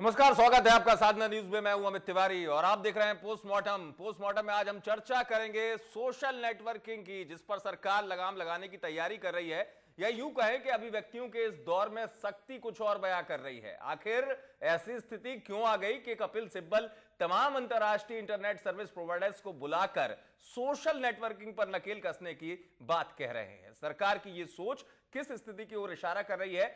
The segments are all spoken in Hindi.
नमस्कार, स्वागत है आपका साधना न्यूज में। मैं हूं अमित तिवारी और आप देख रहे हैं पोस्टमार्टम में आज हम चर्चा करेंगे सोशल नेटवर्किंग की, जिस पर सरकार लगाम लगाने की तैयारी कर रही है, या यूं कहें कि अभिव्यक्तियों के इस दौर में सख्ती कुछ और बयां कर रही है। आखिर ऐसी स्थिति क्यों आ गई कि कपिल सिब्बल तमाम अंतरराष्ट्रीय इंटरनेट सर्विस प्रोवाइडर्स को बुलाकर सोशल नेटवर्किंग पर नकेल कसने की बात कह रहे हैं? सरकार की यह सोच किस स्थिति की ओर इशारा कर रही है?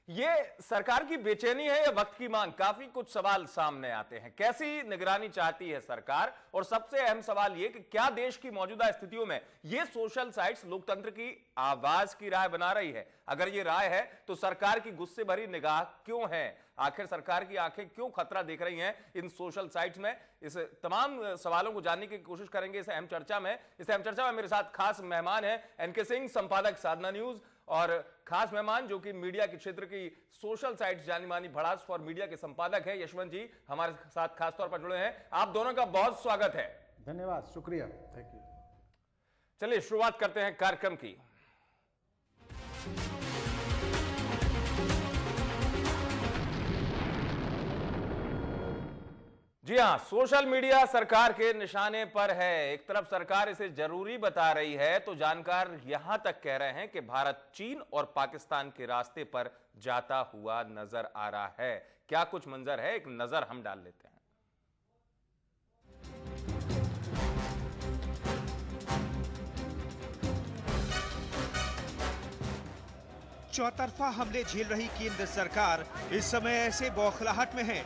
ये सरकार की बेचैनी है या वक्त की मांग? काफी कुछ सवाल सामने आते हैं। कैसी निगरानी चाहती है सरकार? और सबसे अहम सवाल यह कि क्या देश की मौजूदा स्थितियों में ये सोशल साइट्स लोकतंत्र की आवाज की राह बना रही है? अगर ये राय है तो सरकार की गुस्से भरी निगाह क्यों है? आखिर सरकार की आंखें क्यों खतरा देख रही हैं इन सोशल साइट्स में? इस तमाम सवालों को जानने की कोशिश करेंगे इस अहम चर्चा में। मेरे साथ खास मेहमान हैं एनके सिंह, संपादक साधना न्यूज, और खास मेहमान जो कि मीडिया के क्षेत्र की सोशल साइट्स जानी मानी भड़ास फॉर मीडिया के संपादक हैं, यशवंत जी हमारे साथ खास तौर पर जुड़े हैं। आप दोनों का बहुत स्वागत है। धन्यवाद, शुक्रिया, थैंक यू। चलिए शुरुआत करते हैं कार्यक्रम की। जी हां, सोशल मीडिया सरकार के निशाने पर है। एक तरफ सरकार इसे जरूरी बता रही है तो जानकार यहां तक कह रहे हैं कि भारत चीन और पाकिस्तान के रास्ते पर जाता हुआ नजर आ रहा है। क्या कुछ मंजर है, एक नजर हम डाल लेते हैं। चौतरफा हमले झेल रही केंद्र सरकार इस समय ऐसे बौखलाहट में है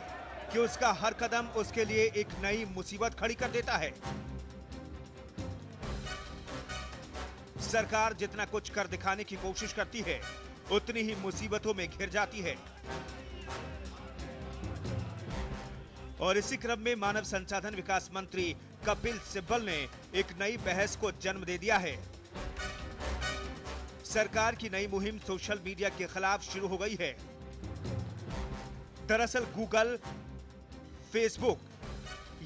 कि उसका हर कदम उसके लिए एक नई मुसीबत खड़ी कर देता है। सरकार जितना कुछ कर दिखाने की कोशिश करती है उतनी ही मुसीबतों में घिर जाती है। और इसी क्रम में मानव संसाधन विकास मंत्री कपिल सिब्बल ने एक नई बहस को जन्म दे दिया है। सरकार की नई मुहिम सोशल मीडिया के खिलाफ शुरू हो गई है। दरअसल गूगल, फेसबुक,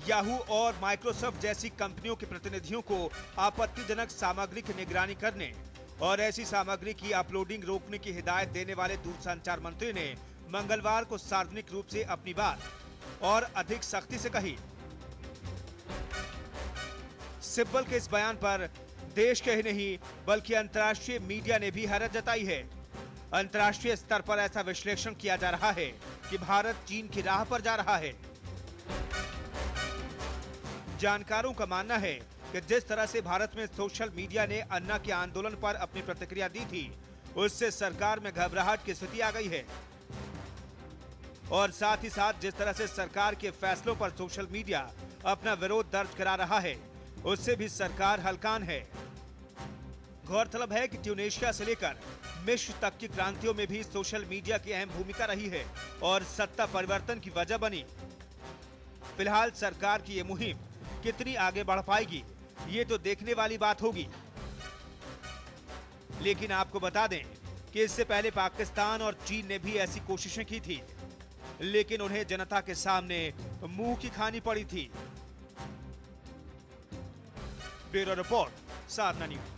याहू और माइक्रोसॉफ्ट जैसी कंपनियों के प्रतिनिधियों को आपत्तिजनक सामग्री की निगरानी करने और ऐसी सामग्री की अपलोडिंग रोकने की हिदायत देने वाले दूरसंचार मंत्री ने मंगलवार को सार्वजनिक रूप से अपनी बात और अधिक सख्ती से कही। सिब्बल के इस बयान पर देश के ही नहीं बल्कि अंतर्राष्ट्रीय मीडिया ने भी हैरत जताई है। अंतर्राष्ट्रीय स्तर पर ऐसा विश्लेषण किया जा रहा है कि भारत चीन की राह पर जा रहा है। जानकारों का मानना है कि जिस तरह से भारत में सोशल मीडिया ने अन्ना के आंदोलन पर अपनी प्रतिक्रिया दी थी, उससे सरकार में घबराहट की स्थिति आ गई है। और साथ ही साथ जिस तरह से सरकार के फैसलों पर सोशल मीडिया अपना विरोध दर्ज करा रहा है, उससे भी सरकार हलकान है। गौरतलब है कि ट्यूनेशिया से लेकर मिस्र तक की क्रांतियों में भी सोशल मीडिया की अहम भूमिका रही है और सत्ता परिवर्तन की वजह बनी। फिलहाल सरकार की ये मुहिम कितनी आगे बढ़ पाएगी, ये तो देखने वाली बात होगी। लेकिन आपको बता दें कि इससे पहले पाकिस्तान और चीन ने भी ऐसी कोशिशें की थी, लेकिन उन्हें जनता के सामने मुंह की खानी पड़ी थी। ब्यूरो रिपोर्ट, साधना न्यूज।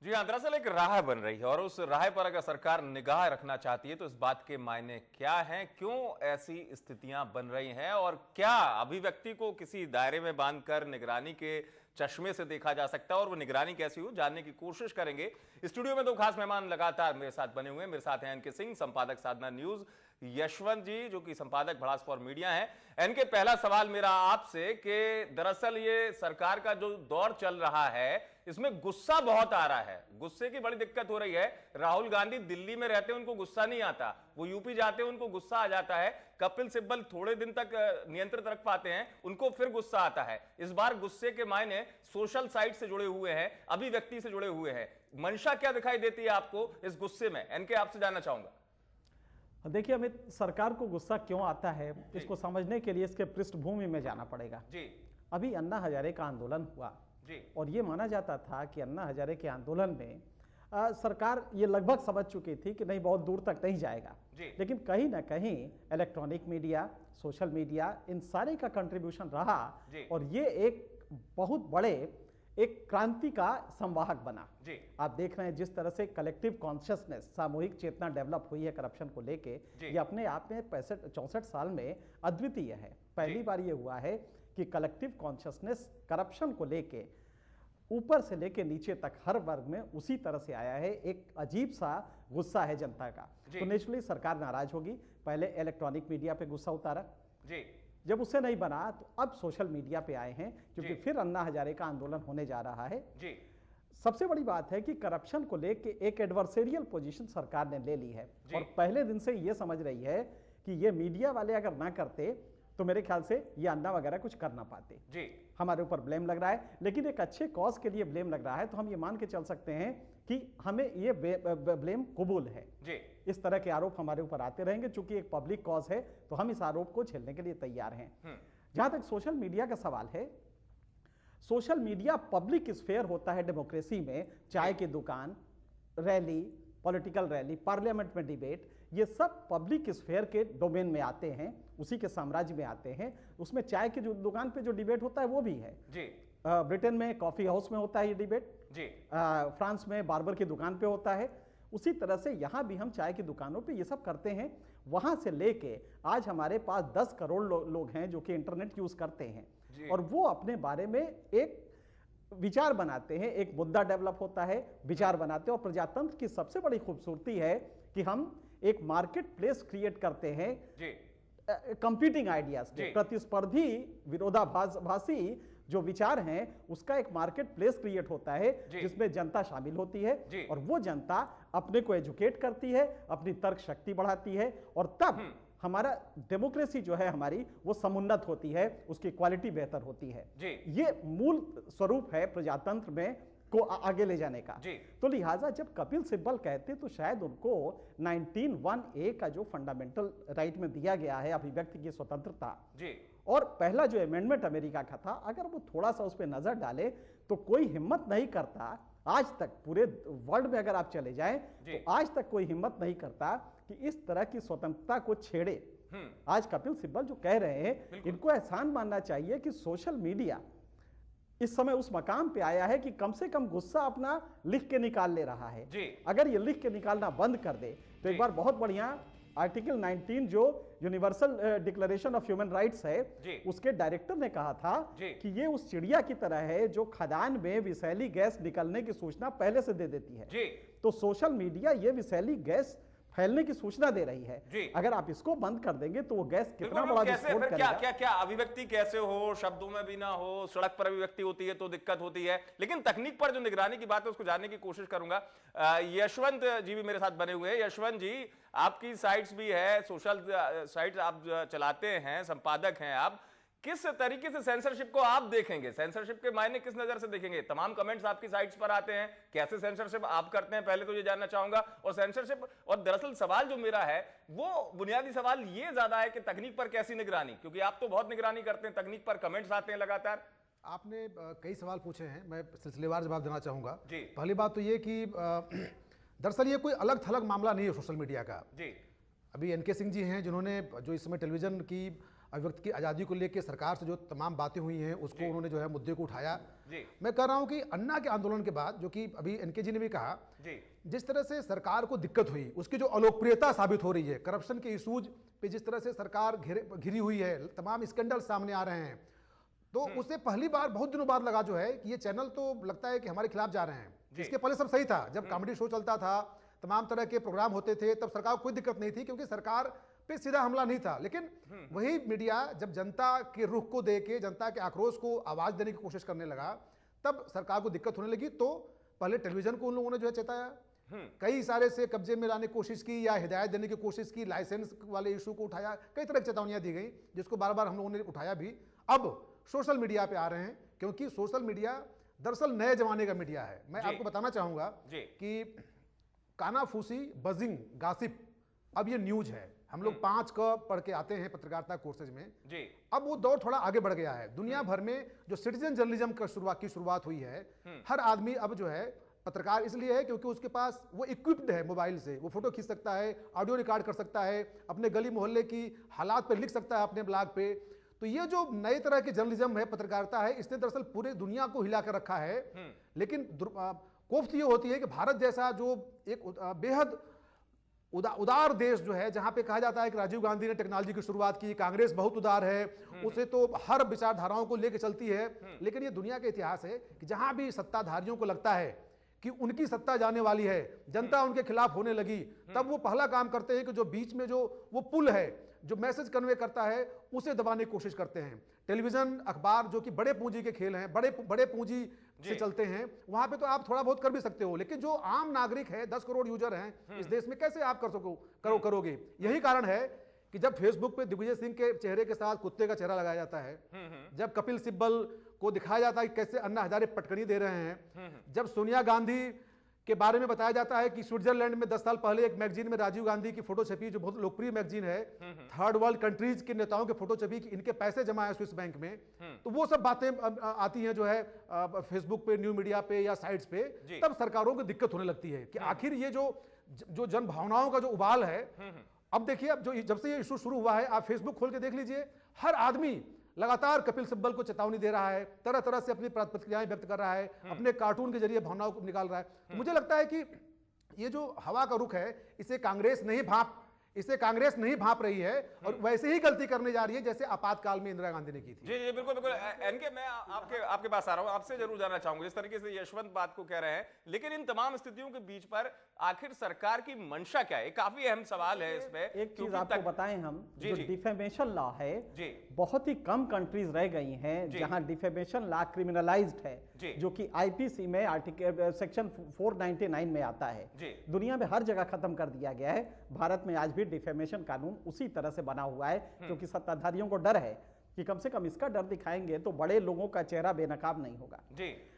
जी हाँ, दरअसल एक राह बन रही है और उस राह पर अगर सरकार निगाह रखना चाहती है तो इस बात के मायने क्या हैं, क्यों ऐसी स्थितियां बन रही हैं, और क्या अभिव्यक्ति को किसी दायरे में बांधकर निगरानी के चश्मे से देखा जा सकता है, और वो निगरानी कैसी हो जानने की कोशिश करेंगे। स्टूडियो में दो खास मेहमान लगातार मेरे साथ बने हुए हैं। मेरे साथ हैं एनके सिंह, संपादक साधना न्यूज, यशवंत जी जो कि संपादक भड़ास फॉर मीडिया हैं। एनके, पहला सवाल मेरा आपसे कि दरअसल ये सरकार का जो दौर चल रहा है इसमें गुस्सा बहुत आ रहा है, गुस्से की बड़ी दिक्कत हो रही है। राहुल गांधी दिल्ली में रहते हैं, उनको गुस्सा नहीं आता, वो यूपी जाते हैं, उनको गुस्सा आ जाता है। कपिल सिब्बल थोड़े दिन तक नियंत्रित रख पाते हैं, उनको फिर गुस्सा आता है। इस बार गुस्से के मायने सोशल साइट से जुड़े हुए हैं, अभिव्यक्ति से जुड़े हुए हैं। मंशा क्या दिखाई देती है आपको इस गुस्से में? एनके, आपसे जानना चाहूंगा। देखिए अमित, सरकार को गुस्सा क्यों आता है इसको समझने के लिए इसके पृष्ठभूमि में जाना पड़ेगा। जी। अभी अन्ना हजारे का आंदोलन हुआ जी। और ये माना जाता था कि अन्ना हजारे के आंदोलन में सरकार ये लगभग समझ चुकी थी कि नहीं, बहुत दूर तक नहीं जाएगा, लेकिन कहीं ना कहीं इलेक्ट्रॉनिक मीडिया, सोशल मीडिया, इन सारे का कंट्रीब्यूशन रहा और ये एक बहुत बड़े एक क्रांति का संवाहक बना। आप देख रहे हैं जिस तरह से कलेक्टिव कॉन्शियसनेस, सामूहिक चेतना डेवलप हुई है करप्शन को लेके, ये अपने आप में 64 साल में अद्वितीय है। पहली बार ये हुआ है कि कलेक्टिव कॉन्शियसनेस करप्शन को लेके ऊपर से लेके नीचे तक हर वर्ग में उसी तरह से आया है। एक अजीब सा गुस्सा है जनता का, तो नेचुरली सरकार नाराज होगी। पहले इलेक्ट्रॉनिक मीडिया पे गुस्सा उतारा, जब उससे नहीं बना तो अब सोशल मीडिया पे आए हैं, क्योंकि फिर अन्ना हजारे का आंदोलन होने जा रहा है। सबसे बड़ी बात है कि करप्शन को लेके एक एडवर्सेरियल पोजीशन सरकार ने ले ली है और पहले दिन से ये समझ रही है कि ये मीडिया वाले अगर ना करते तो मेरे ख्याल से ये अन्ना वगैरह कुछ कर ना पाते। हमारे ऊपर ब्लेम लग रहा है, लेकिन एक अच्छे कॉज के लिए ब्लेम लग रहा है, तो हम ये मान के चल सकते हैं कि हमें ये ब्लेम कबूल है। इस तरह के आरोप हमारे ऊपर आते रहेंगे, चूंकि एक पब्लिक कॉज है तो हम इस आरोप को झेलने के लिए तैयार हैं। जहां तक सोशल मीडिया का सवाल है, सोशल मीडिया पब्लिक स्फेयर होता है डेमोक्रेसी में। चाय की दुकान, रैली, पॉलिटिकल रैली, पार्लियामेंट में डिबेट, ये सब पब्लिक स्फेयर के डोमेन में आते हैं, उसी के साम्राज्य में आते हैं। उसमें चाय की जो दुकान पे जो डिबेट होता है वो भी है। ब्रिटेन में कॉफी हाउस में होता है ये डिबेट, फ्रांस में बार्बर की दुकान पे होता है। उसी तरह से यहाँ भी हम चाय की दुकानों पे ये सब करते हैं। वहां से लेके आज हमारे पास 10 करोड़ लोग हैं जो कि इंटरनेट यूज करते हैं और वो अपने बारे में एक विचार बनाते हैं, एक मुद्दा डेवलप होता है, विचार बनाते हैं। और प्रजातंत्र की सबसे बड़ी खूबसूरती है कि हम एक मार्केट प्लेस क्रिएट करते हैं कंपीटिंग आइडियाज के, प्रतिस्पर्धी विरोधाभासी जो विचार हैं उसका एक मार्केट प्लेस क्रिएट होता है जिसमें जनता शामिल होती है और वो जनता अपने को एजुकेट करती है, अपनी तर्क शक्ति बढ़ाती है और तब हमारा डेमोक्रेसी जो है हमारी वो समुन्नत होती है, उसकी क्वालिटी बेहतर होती है। ये मूल स्वरूप है प्रजातंत्र में को आगे ले जाने का। तो लिहाजा जब कपिल सिब्बल कहते तो शायद उनको 19(1)(a) का जो फंडामेंटल राइट में दिया गया है अभिव्यक्ति की स्वतंत्रता और पहला जो अमेंडमेंट अमेरिका का था, अगर वो थोड़ा सा उस पर नजर डाले तो कोई हिम्मत नहीं करता, आज तक पूरे वर्ल्ड में अगर आप चले जाएं तो आज तक कोई हिम्मत नहीं करता कि इस तरह की स्वतंत्रता को छेड़े। आज कपिल सिब्बल जो कह रहे हैं, इनको एहसान मानना चाहिए कि सोशल मीडिया इस समय उस मकाम पे आया है कि कम से कम गुस्सा अपना लिख के निकाल ले रहा है। अगर ये लिख के निकालना बंद कर दे तो एक बार बहुत बढ़िया आर्टिकल 19 जो universal declaration of human rights है, उसके डायरेक्टर ने कहा था कि ये उस चिड़िया की तरह है जो खदान में विषैली गैस निकलने की सूचना पहले से दे देती है। तो सोशल मीडिया ये विषैली गैस फैलने की सूचना दे रही है। अगर आप इसको बंद कर देंगे तो वो गैस कितना बड़ा विस्फोट करेगा। क्या अभिव्यक्ति कैसे हो, शब्दों में भी ना हो, सड़क पर अभिव्यक्ति होती है तो दिक्कत होती है, लेकिन तकनीक पर जो निगरानी की बात है उसको जानने की कोशिश करूंगा। यशवंत जी भी मेरे साथ बने हुए हैं। यशवंत जी, आपकी साइट्स भी है, सोशल साइट्स आप चलाते हैं, संपादक हैं आप, किस तरीके से सेंसरशिप को आप देखेंगे? सेंसरशिप के मायने किस नजर से देखेंगे? तमाम कमेंट्स आपकी साइट्स पर आते हैं, कैसे सेंसरशिप आप करते हैं, पहले तो ये जानना चाहूंगा। और सेंसरशिप, और दरअसल सवाल जो मेरा है वो बुनियादी सवाल ये ज्यादा है कि तकनीक पर कैसी निगरानी, क्योंकि आप तो बहुत निगरानी करते हैं, तकनीक पर कमेंट्स आते हैं लगातार। आपने कई सवाल पूछे हैं, मैं सिलसिलेवार जवाब देना चाहूंगा। पहली बात तो ये कि दरअसल ये कोई अलग थलग मामला नहीं है सोशल मीडिया का। अभी NK सिंह जी हैं जिन्होंने जो इस समय टेलीविजन की अभिव्यक्ति की आज़ादी को लेकर सरकार से जो तमाम बातें हुई हैं उसको उन्होंने जो है मुद्दे को उठाया। मैं कह रहा हूं कि अन्ना के आंदोलन के बाद, जो कि अभी NK जी ने भी कहा, जिस तरह से सरकार को दिक्कत हुई, उसकी जो अलोकप्रियता साबित हो रही है, करप्शन के इशूज पे जिस तरह से सरकार घिरी हुई है, तमाम स्कैंडल सामने आ रहे हैं, तो उसे पहली बार बहुत दिनों बाद लगा जो है कि ये चैनल तो लगता है कि हमारे खिलाफ जा रहे हैं। इसके पहले सब सही था, जब कॉमेडी शो चलता था, तमाम तरह के प्रोग्राम होते थे, तब सरकार को कोई दिक्कत नहीं थी क्योंकि सरकार पे सीधा हमला नहीं था। लेकिन वही मीडिया जब जनता के रुख को देके, जनता के आक्रोश को आवाज देने की कोशिश करने लगा, तब सरकार को दिक्कत होने लगी। तो पहले टेलीविजन को उन लोगों ने जो है चेताया, कई सारे से कब्जे में लाने की कोशिश की या हिदायत देने की कोशिश की, लाइसेंस वाले इशू को उठाया, कई तरह की चेतावनियां दी गई जिसको बार बार हम लोगों ने उठाया भी। अब सोशल मीडिया पे आ रहे हैं क्योंकि सोशल मीडिया दरअसल नए जमाने का मीडिया है। मैं आपको बताना चाहूंगा कि कानाफूसी, बजिंग, गासिप, अब ये न्यूज है। हम लोग 5 क पढ़ के आते हैं पत्रकारिता कोर्सेज में जी। अब वो दौर थोड़ा आगे बढ़ गया है। दुनिया भर में जो सिटीजन जर्नलिज्म की शुरुआत हुई है, हर आदमी अब जो है पत्रकार इसलिए है क्योंकि उसके पास वो इक्विप्ड है मोबाइल से, वो फोटो खींच सकता है, ऑडियो रिकॉर्ड कर सकता है, अपने गली मोहल्ले की हालात पे लिख सकता है अपने ब्लॉग पे। तो ये जो नई तरह की जर्नलिज्म है, पत्रकारिता है, इसने दरअसल पूरी दुनिया को हिला कर रखा है। लेकिन कोफ्त ये होती है कि भारत जैसा जो एक बेहद उदार देश जो है, जहां पे कहा जाता है कि राजीव गांधी ने टेक्नोलॉजी की शुरुआत की, कांग्रेस बहुत उदार है, उसे तो हर विचारधाराओं को लेकर चलती है। लेकिन ये दुनिया का इतिहास है कि जहां भी सत्ताधारियों को लगता है कि उनकी सत्ता जाने वाली है, जनता उनके खिलाफ होने लगी, तब वो पहला काम करते हैं कि जो बीच में जो वो पुल है, जो मैसेज कन्वे करता है, उसे दबाने की कोशिश करते हैं। टेलीविजन, अखबार जो कि बड़े पूंजी के खेल हैं, बड़े पूंजी से चलते हैं, वहां पे तो आप थोड़ा बहुत कर भी सकते हो, लेकिन जो आम नागरिक है, 10 करोड़ यूजर हैं इस देश में, कैसे आप करोगे? यही कारण है कि जब फेसबुक पे दिग्विजय सिंह के चेहरे के साथ कुत्ते का चेहरा लगाया जाता है, जब कपिल सिब्बल को दिखाया जाता है कि कैसे अन्ना हजारे पटकनी दे रहे हैं, जब सोनिया गांधी के बारे में बताया जाता है कि स्विट्जरलैंड में 10 साल पहले एक मैगजीन में राजीव गांधी की फोटो छपी, जो बहुत लोकप्रिय मैगजीन है, थर्ड वर्ल्ड कंट्रीज के नेताओं के फोटो छपी कि इनके पैसे जमा है स्विस बैंक में, तो वो सब बातें आती हैं जो है फेसबुक पे, न्यू मीडिया पे या साइट्स पे, तब सरकारों को दिक्कत होने लगती है कि आखिर ये जो जन भावनाओं का जो उबाल है। अब देखिए, अब जब से ये इशू शुरू हुआ है, आप फेसबुक खोल के देख लीजिए, हर आदमी लगातार कपिल सिब्बल को चेतावनी दे रहा है, तरह तरह से अपनी प्रतिक्रियाएं व्यक्त कर रहा है, अपने कार्टून के जरिए भावनाओं को निकाल रहा है। तो मुझे लगता है कि ये जो हवा का रुख है, इसे कांग्रेस नहीं भांप रही है, और वैसे ही गलती करने जा रही है जैसे आपातकाल में इंदिरा गांधी ने की थी। जी बिल्कुल बिल्कुल। एनके, मैं आपके पास आ रहा हूं, आपसे जरूर जानना चाहूंगा, जिस तरीके से यशवंत बात को कह रहे हैं, लेकिन इन तमाम स्थितियों के बीच पर आखिर सरकार की मंशा क्या है? काफी अहम सवाल है इसमें। एक चीज आपको बताएं हम, जो डिफेमेशन लॉ है, बहुत ही कम कंट्रीज रह गई हैं जहां डिफेमेशन लॉ क्रिमिनलाइज्ड है, जो कि आईपीसी में आर्टिकल सेक्शन 499 में आता है। दुनिया में हर जगह खत्म कर दिया गया है। भारत में आज भी डिफेमेशन कानून उसी तरह से बना हुआ है, क्योंकि सत्ताधारियों को डर है कि कम से कम इसका डर दिखाएंगे तो बड़े लोगों का चेहरा बेनकाब नहीं होगा।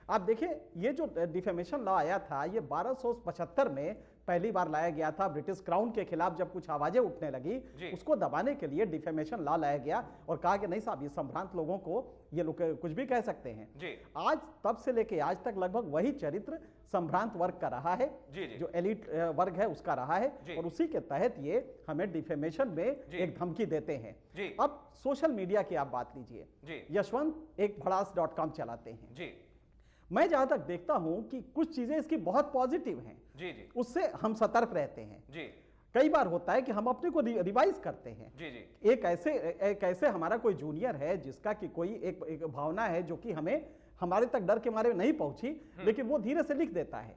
आप देखिए, ये जो डिफेमेशन लॉ आया था, ये 1275 में पहली बार लाया गया था। ब्रिटिश क्राउन के खिलाफ जब कुछ आवाजें उठने लगी, उसको दबाने के लिए डिफेमेशन लॉ लाया गया और कहा कि नहीं साहब, ये संभ्रांत लोगों को ये लोग कुछ भी कह सकते हैं। आज तब से लेके आज तक लगभग वही चरित्र संभ्रांत वर्ग का रहा है, जो एलिट वर्ग है उसका रहा है, और उसी के तहत ये हमें डिफेमेशन में एक धमकी देते हैं। अब सोशल मीडिया की आप बात लीजिए, यशवंत एक भड़ास.com चलाते हैं। मैं जहां तक देखता हूं कि कुछ चीजें इसकी बहुत पॉजिटिव हैं, उससे हम सतर्क रहते हैं। कई बार होता है कि हम अपने को रिवाइज करते हैं। एक ऐसे हमारा कोई जूनियर है जिसका कि कोई एक भावना है जो कि हमारे तक डर के मारे नहीं पहुंची, लेकिन वो धीरे से लिख देता है।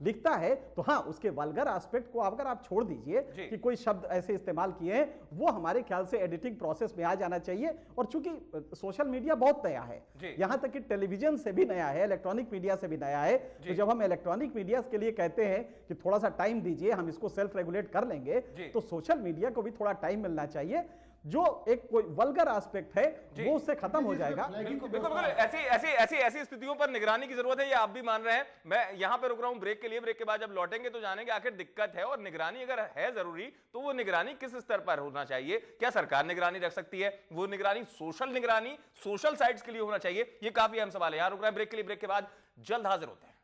लिखता है तो हाँ, उसके वल्गर एस्पेक्ट को अगर आप छोड़ दीजिए कि कोई शब्द ऐसे इस्तेमाल किए हैं, वो हमारे ख्याल से एडिटिंग प्रोसेस में आ जाना चाहिए। और चूंकि सोशल मीडिया बहुत नया है, यहां तक कि टेलीविजन से भी नया है, इलेक्ट्रॉनिक मीडिया से भी नया है, तो जब हम इलेक्ट्रॉनिक मीडिया के लिए कहते हैं कि थोड़ा सा टाइम दीजिए, हम इसको सेल्फ रेगुलेट कर लेंगे, तो सोशल मीडिया को भी थोड़ा टाइम मिलना चाहिए। जो एक कोई वल्गर एस्पेक्ट है वो उससे खत्म हो जाएगा। बिल्कुल ऐसी स्थितियों पर निगरानी की जरूरत है, ये आप भी मान रहे हैं। मैं यहां पे रुक रहा हूं ब्रेक के लिए। ब्रेक के बाद जब लौटेंगे तो जानेंगे आखिर दिक्कत है, और निगरानी अगर है जरूरी तो वो निगरानी किस स्तर पर होना चाहिए। क्या सरकार निगरानी रख सकती है? वो निगरानी सोशल साइट्स के लिए होना चाहिए? ये काफी अहम सवाल है। यहां रुक रहे हैं ब्रेक के लिए। ब्रेक के बाद जल्द हाजिर होते हैं।